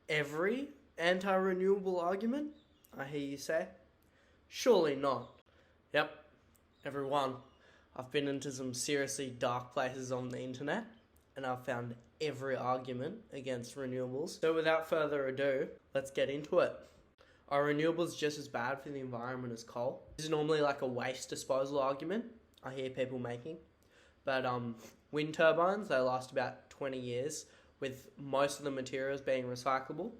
every anti-renewable argument, I hear you say? Surely not. Yep, everyone. I've been into some seriously dark places on the internet, and I've found every argument against renewables. So without further ado, let's get into it. Are renewables just as bad for the environment as coal? This is normally like a waste disposal argument I hear people making. But wind turbines, they last about 20 years with most of the materials being recyclable.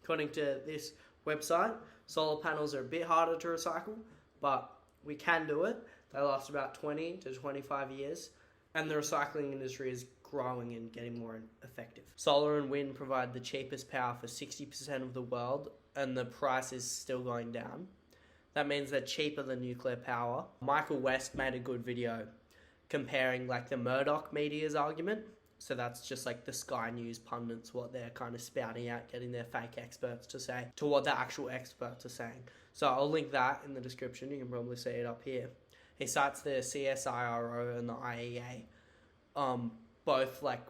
According to this website, solar panels are a bit harder to recycle, but we can do it. They last about 20 to 25 years, and the recycling industry is growing and getting more effective. Solar and wind provide the cheapest power for 60% of the world, and the price is still going down. That means they're cheaper than nuclear power. Micheal West made a good video comparing like the Murdoch media's argument. So that's just like the Sky News pundits, what they're kind of spouting out, getting their fake experts to say, to what the actual experts are saying. So I'll link that in the description. You can probably see it up here. He cites the CSIRO and the IEA, both like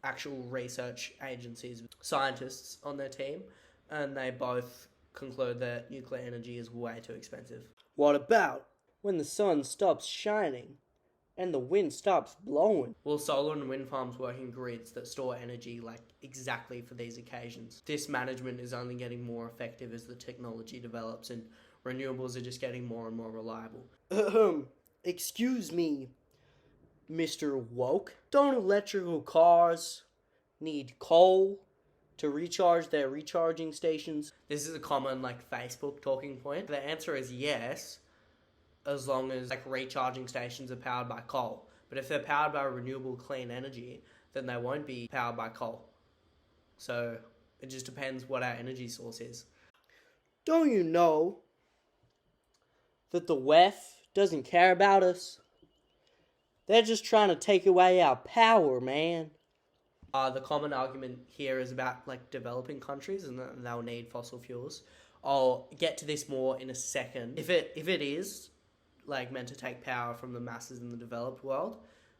actual research agencies, scientists on their team, and they both conclude that nuclear energy is way too expensive. What about when the sun stops shining and the wind stops blowing? Well, solar and wind farms work in grids that store energy like exactly for these occasions. This management is only getting more effective as the technology develops, and renewables are just getting more and more reliable. Excuse me, Mr. Woke. Don't electrical cars need coal to recharge their recharging stations? This is a common like Facebook talking point. The answer is yes, as long as like recharging stations are powered by coal. But if they're powered by renewable clean energy, then they won't be powered by coal. So it just depends what our energy source is. Don't you know that the WEF doesn't care about us? They're just trying to take away our power, man. The common argument here is about like developing countries, and they'll need fossil fuels. I'll get to this more in a second. If it is like meant to take power from the masses in the developed world,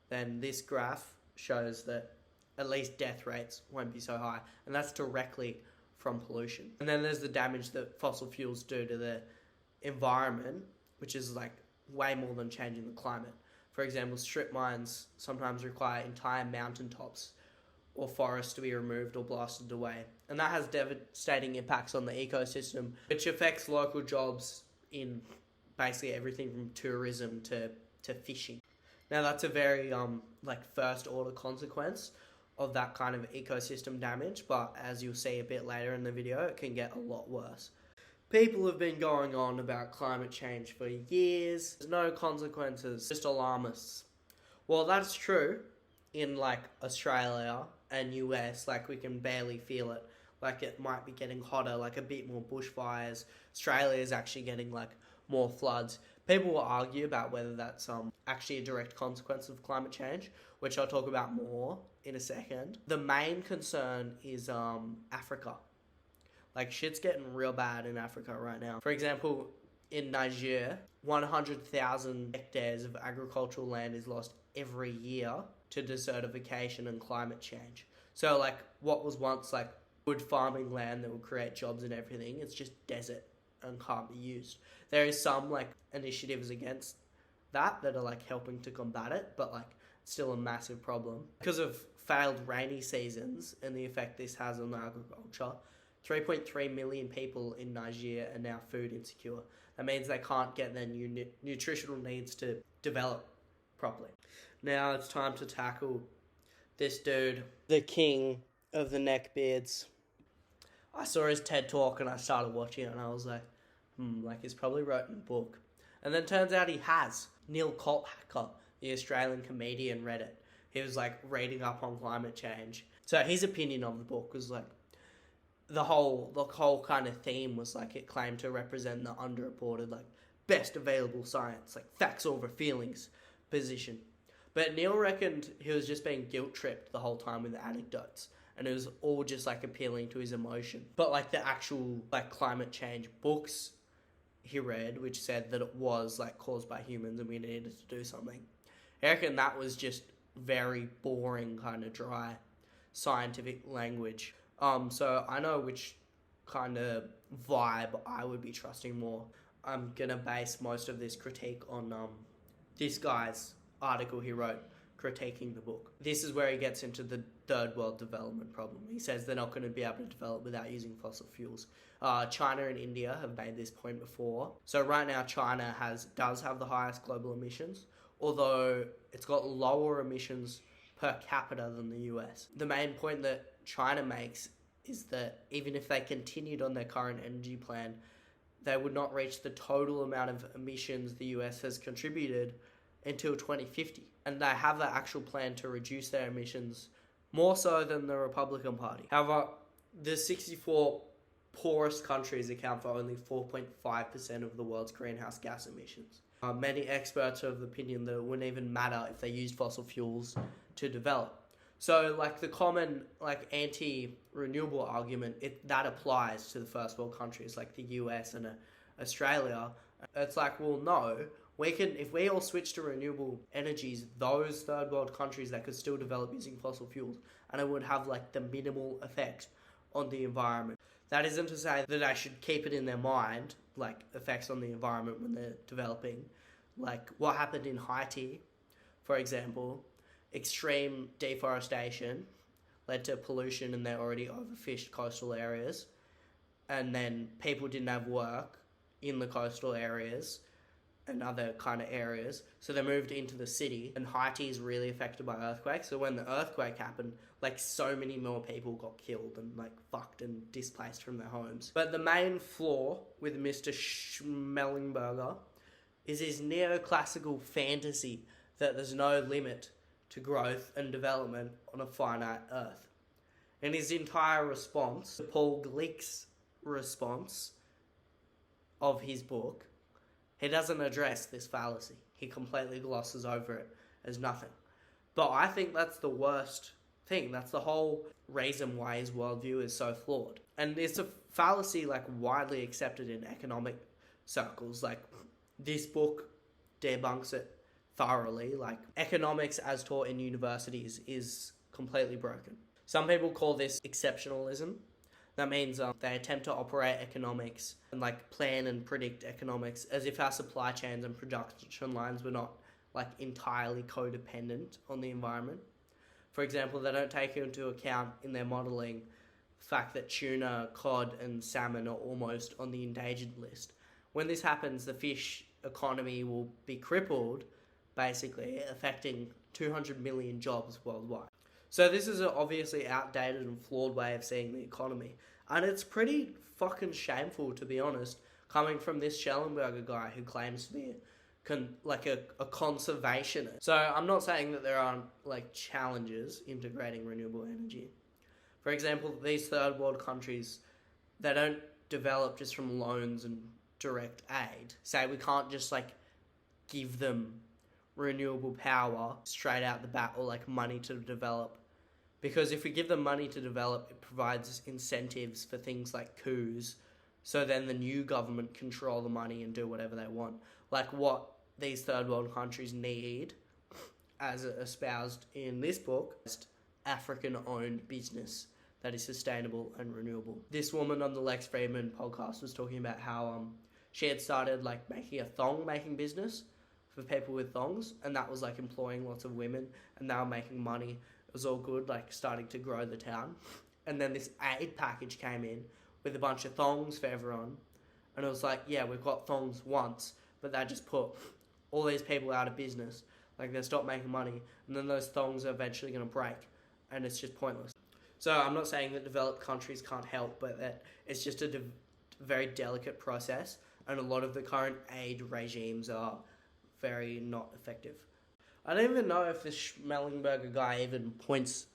then this graph shows that at least death rates won't be so high, and that's directly from pollution. And then there's the damage that fossil fuels do to the environment, which is like way more than changing the climate. For example, strip mines sometimes require entire mountaintops or forests to be removed or blasted away. And that has devastating impacts on the ecosystem, which affects local jobs in basically everything from tourism to fishing. Now that's a very like first order consequence of that kind of ecosystem damage, but as you'll see a bit later in the video, it can get a lot worse. People have been going on about climate change for years. There's no consequences, just alarmists. Well, that's true in like Australia and US, like we can barely feel it. Like it might be getting hotter, like a bit more bushfires. Australia is actually getting like more floods. People will argue about whether that's actually a direct consequence of climate change, which I'll talk about more in a second. The main concern is Africa. Like shit's getting real bad in Africa right now. For example, in Niger, 100,000 hectares of agricultural land is lost every year to desertification and climate change. So like what was once like good farming land that would create jobs and everything, it's just desert and can't be used. There is some like initiatives against that are like helping to combat it, but like it's still a massive problem. Because of failed rainy seasons and the effect this has on agriculture, 3.3 million people in Niger are now food insecure. That means they can't get their nutritional needs to develop properly. Now it's time to tackle this dude, the king of the neckbeards. I saw his TED Talk and I started watching it and I was like, like he's probably written a book. And then turns out he has. Neil Colthacker, the Australian comedian, read it. He was like reading up on climate change. So his opinion of the book was like, the whole kind of theme was like it claimed to represent the underreported, like best available science, like facts over feelings position. But Neil reckoned he was just being guilt tripped the whole time with anecdotes, and it was all just like appealing to his emotion. But like the actual like climate change books he read, which said that it was like caused by humans and we needed to do something, I reckon that was just very boring, kind of dry scientific language. So I know which kind of vibe I would be trusting more. I'm gonna base most of this critique on this guy's article he wrote critiquing the book. This is where he gets into the third world development problem. He says they're not going to be able to develop without using fossil fuels. China and India have made this point before. So right now China does have the highest global emissions, although it's got lower emissions per capita than the US. The main point that China makes is that even if they continued on their current energy plan, they would not reach the total amount of emissions the US has contributed until 2050. And they have the actual plan to reduce their emissions more so than the Republican Party. However, the 64 poorest countries account for only 4.5% of the world's greenhouse gas emissions. Many experts are of the opinion that it wouldn't even matter if they used fossil fuels to develop. So, like, the common, like, anti-renewable argument, that applies to the first world countries like the US and Australia. It's like, well, no, if we all switch to renewable energies, those third world countries that could still develop using fossil fuels, and it would have, like, the minimal effect on the environment. That isn't to say that I should keep it in their mind, like, effects on the environment when they're developing. Like, what happened in Haiti, for example, extreme deforestation led to pollution in their already overfished coastal areas, and then people didn't have work in the coastal areas and other kind of areas, so they moved into the city. And Haiti is really affected by earthquakes, so when the earthquake happened, like, so many more people got killed and, like, fucked and displaced from their homes. But the main flaw with Mr. Shellenberger is his neoclassical fantasy that there's no limit to growth and development on a finite earth. And his entire response, Paul Gleik's response of his book, he doesn't address this fallacy. He completely glosses over it as nothing. But I think that's the worst thing. That's the whole reason why his worldview is so flawed. And it's a fallacy, like, widely accepted in economic circles. Like, this book debunks it thoroughly. Like, economics as taught in universities is completely broken. Some people call this exceptionalism. That means they attempt to operate economics and, like, plan and predict economics as if our supply chains and production lines were not, like, entirely codependent on the environment. For example, they don't take into account in their modelling the fact that tuna, cod and salmon are almost on the endangered list. When this happens, the fish economy will be crippled, basically affecting 200 million jobs worldwide. So this is an obviously outdated and flawed way of seeing the economy. And it's pretty fucking shameful, to be honest, coming from this Shellenberger guy who claims to be a conservationist. So I'm not saying that there aren't, like, challenges integrating renewable energy. For example, these third world countries, they don't develop just from loans and direct aid. Say we can't just, like, give them renewable power straight out the bat, or, like, money to develop. Because if we give them money to develop, it provides incentives for things like coups, so then the new government control the money and do whatever they want. Like what these third world countries need, as espoused in this book, is African-owned business that is sustainable and renewable. This woman on the Lex Fridman podcast was talking about how she had started, like, making a thong-making business for people with thongs, and that was, like, employing lots of women, and they were making money. It was all good, like, starting to grow the town. And then this aid package came in with a bunch of thongs for everyone, and it was like, yeah, we've got thongs once, but they just put all these people out of business. Like, they stopped making money, and then those thongs are eventually going to break, and it's just pointless. So I'm not saying that developed countries can't help, but that it's just a very delicate process, and a lot of the current aid regimes are very not effective. I don't even know if this Schmellenberger guy even points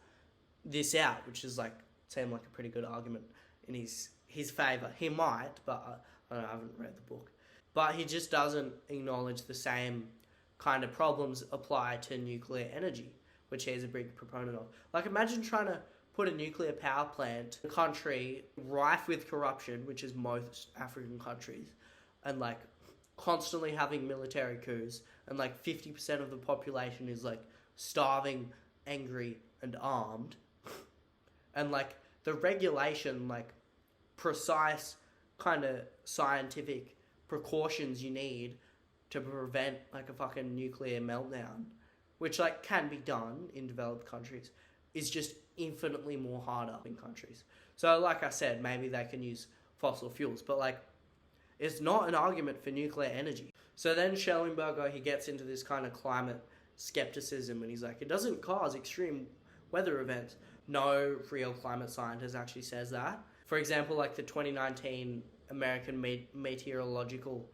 this out, which is, like, seemed like a pretty good argument in his favour. He might, but I haven't read the book. But he just doesn't acknowledge the same kind of problems apply to nuclear energy, which he's a big proponent of. Like, imagine trying to put a nuclear power plant in a country rife with corruption, which is most African countries, and, like, constantly having military coups, and, like, 50% of the population is, like, starving, angry, and armed. And, like, the regulation, like precise kind of scientific precautions you need to prevent like a fucking nuclear meltdown, which like can be done in developed countries, is just infinitely more harder in countries. So like I said, maybe they can use fossil fuels, but like it's not an argument for nuclear energy. So then Shellenberger, he gets into this kind of climate skepticism, and he's like, it doesn't cause extreme weather events. No real climate scientist actually says that. For example, like the 2019 American Meteorological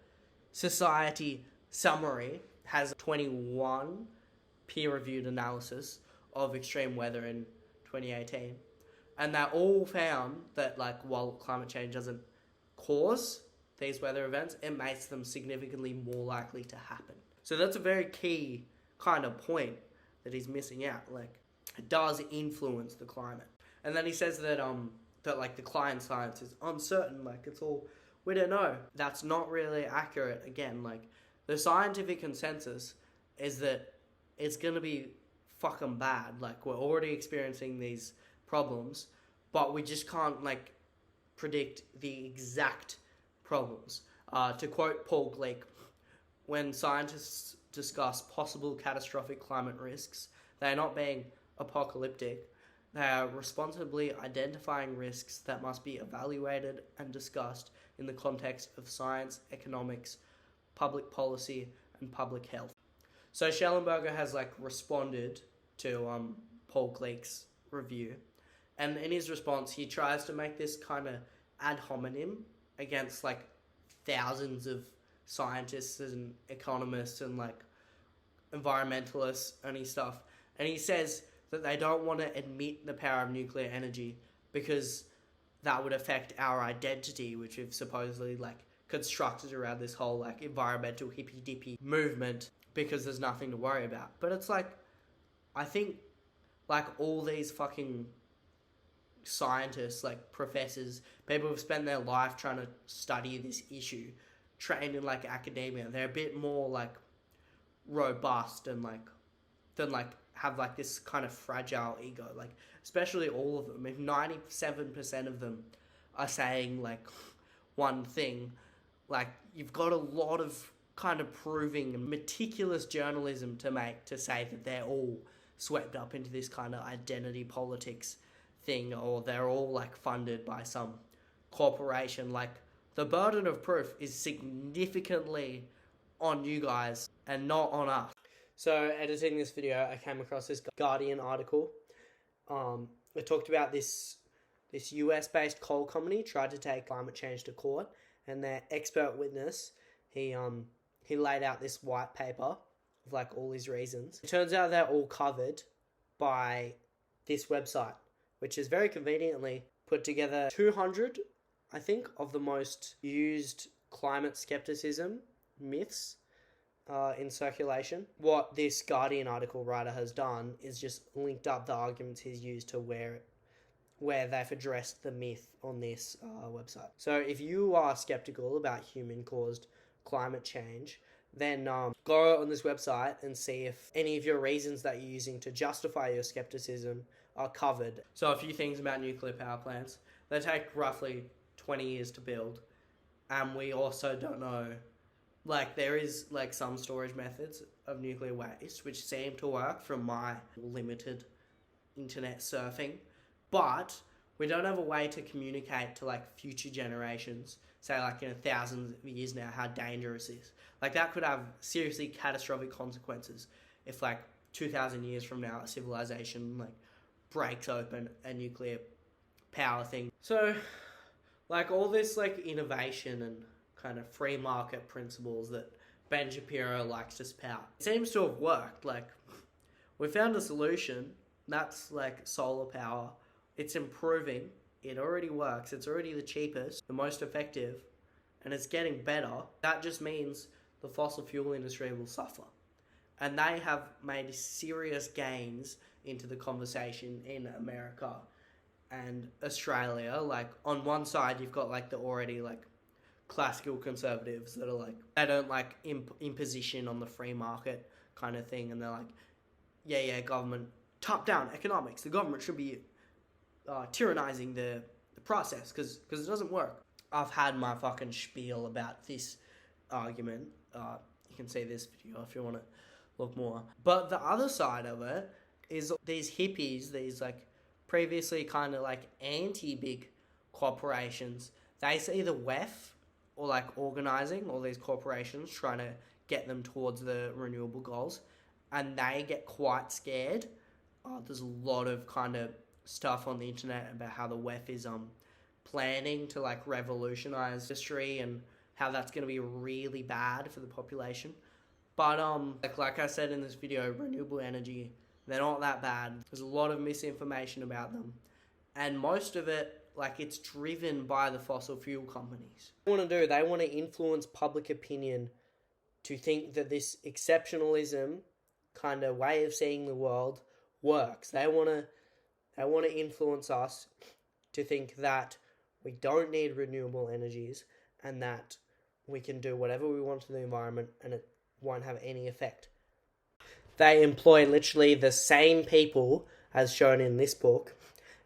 Society summary has 21 peer-reviewed analysis of extreme weather in 2018, and they all found that like while climate change doesn't cause these weather events, it makes them significantly more likely to happen. So that's a very key kind of point that he's missing out. Like, it does influence the climate. And then he says that that like the climate science is uncertain, like it's all, we don't know. That's not really accurate. Again, like the scientific consensus is that it's gonna be fucking bad. Like, we're already experiencing these problems, but we just can't like predict the exact problems. To quote Paul Gleik, when scientists discuss possible catastrophic climate risks, they are not being apocalyptic. They are responsibly identifying risks that must be evaluated and discussed in the context of science, economics, public policy, and public health. So Shellenberger has like responded to Paul Gleik's review, and in his response, he tries to make this kind of ad hominem against like thousands of scientists and economists and like environmentalists and stuff. And he says that they don't want to admit the power of nuclear energy because that would affect our identity, which we've supposedly like constructed around this whole like environmental hippy dippy movement, because there's nothing to worry about. But it's like, I think like all these fucking scientists, like professors, people who've spent their life trying to study this issue, trained in like academia, they're a bit more like robust and like than like have like this kind of fragile ego. Like especially all of them, if 97% of them are saying like one thing, like you've got a lot of kind of proving and meticulous journalism to make to say that they're all swept up into this kind of identity politics thing, or they're all like funded by some corporation. Like the burden of proof is significantly on you guys and not on us. So editing this video, I came across this Guardian article. It talked about this US-based coal company tried to take climate change to court, and their expert witness, he laid out this white paper of like all his reasons. It turns out they're all covered by this website, which is very conveniently put together 200, I think, of the most used climate skepticism myths in circulation. What this Guardian article writer has done is just linked up the arguments he's used to where they've addressed the myth on this website. So if you are skeptical about human-caused climate change, then go on this website and see if any of your reasons that you're using to justify your skepticism are covered. So a few things about nuclear power plants. They take roughly 20 years to build, and we also don't know, like there is like some storage methods of nuclear waste which seem to work from my limited internet surfing, but we don't have a way to communicate to like future generations, say like in 1,000 years now, how dangerous it is. Like that could have seriously catastrophic consequences if like 2,000 years from now a civilization like breaks open a nuclear power thing. So like all this like innovation and kind of free market principles that Ben Shapiro likes to spout, it seems to have worked. Like we found a solution that's like solar power. It's improving. It already works. It's already the cheapest, the most effective, and it's getting better. That just means the fossil fuel industry will suffer. And they have made serious gains into the conversation in America and Australia. Like on one side, you've got like the already like classical conservatives that are like, they don't like imposition on the free market kind of thing. And they're like, yeah, government, top down economics. The government should be tyrannizing the process, because it doesn't work. I've had my fucking spiel about this argument. You can see this video if you want to look more. But the other side of it is these hippies, these like previously kind of like anti-big corporations, they see the WEF or like organizing all these corporations trying to get them towards the renewable goals, and they get quite scared. There's a lot of kind of stuff on the internet about how the WEF is planning to like revolutionize industry and how that's going to be really bad for the population. But like I said in this video, renewable energy, they're not that bad. There's a lot of misinformation about them, and most of it, like, it's driven by the fossil fuel companies. They want to influence public opinion to think that this exceptionalism kind of way of seeing the world works. They want to influence us to think that we don't need renewable energies and that we can do whatever we want to the environment and it won't have any effect. They employ literally the same people, as shown in this book,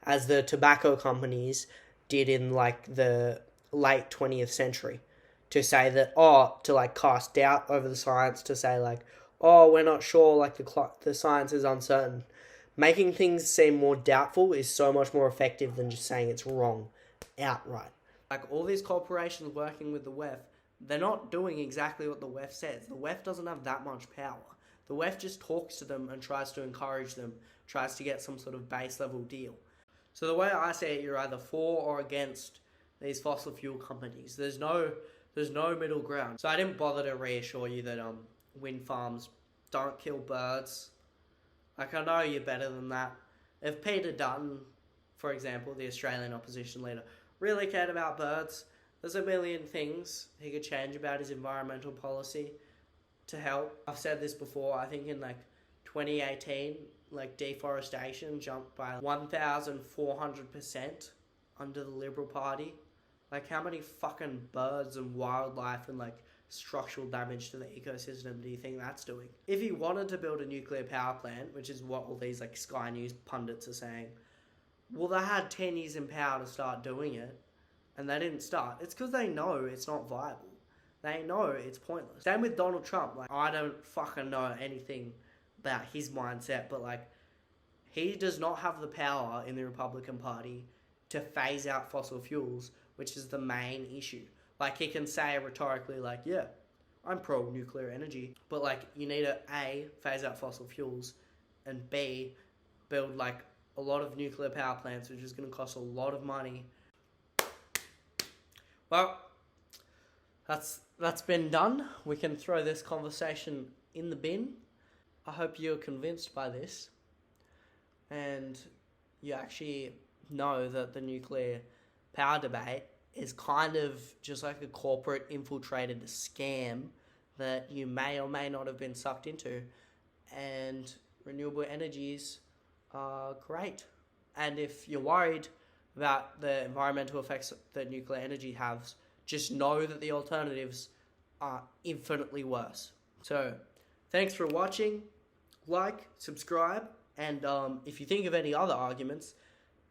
as the tobacco companies did in like the late 20th century, to say that, to like cast doubt over the science, to say like, we're not sure, like the science is uncertain. Making things seem more doubtful is so much more effective than just saying it's wrong outright. Like all these corporations working with the WEF, they're not doing exactly what the WEF says. The WEF doesn't have that much power. The WEF just talks to them and tries to encourage them, tries to get some sort of base level deal. So the way I see it, you're either for or against these fossil fuel companies. There's no middle ground. So I didn't bother to reassure you that wind farms don't kill birds. Like, I know you're better than that. If Peter Dutton, for example, the Australian opposition leader, really cared about birds, there's a million things he could change about his environmental policy to help. I've said this before, I think in like 2018, like deforestation jumped by 1,400% under the Liberal Party. Like, how many fucking birds and wildlife and like structural damage to the ecosystem do you think that's doing? If he wanted to build a nuclear power plant, which is what all these like Sky News pundits are saying, well, they had 10 years in power to start doing it, and they didn't start. It's because they know it's not viable. They know it's pointless. Same with Donald Trump. Like, I don't fucking know anything about his mindset, but like, he does not have the power in the Republican Party to phase out fossil fuels, which is the main issue. Like, he can say rhetorically, like, yeah, I'm pro-nuclear energy, but like, you need to A, phase out fossil fuels, and B, build like a lot of nuclear power plants, which is going to cost a lot of money. Well, that's been done. We can throw this conversation in the bin. I hope you're convinced by this, and you actually know that the nuclear power debate is kind of just like a corporate infiltrated scam that you may or may not have been sucked into, and renewable energies are great. And if you're worried about the environmental effects that nuclear energy has, just know that the alternatives are infinitely worse. So, thanks for watching. Like, subscribe, and if you think of any other arguments,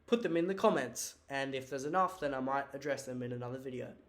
put them in the comments. And if there's enough, then I might address them in another video.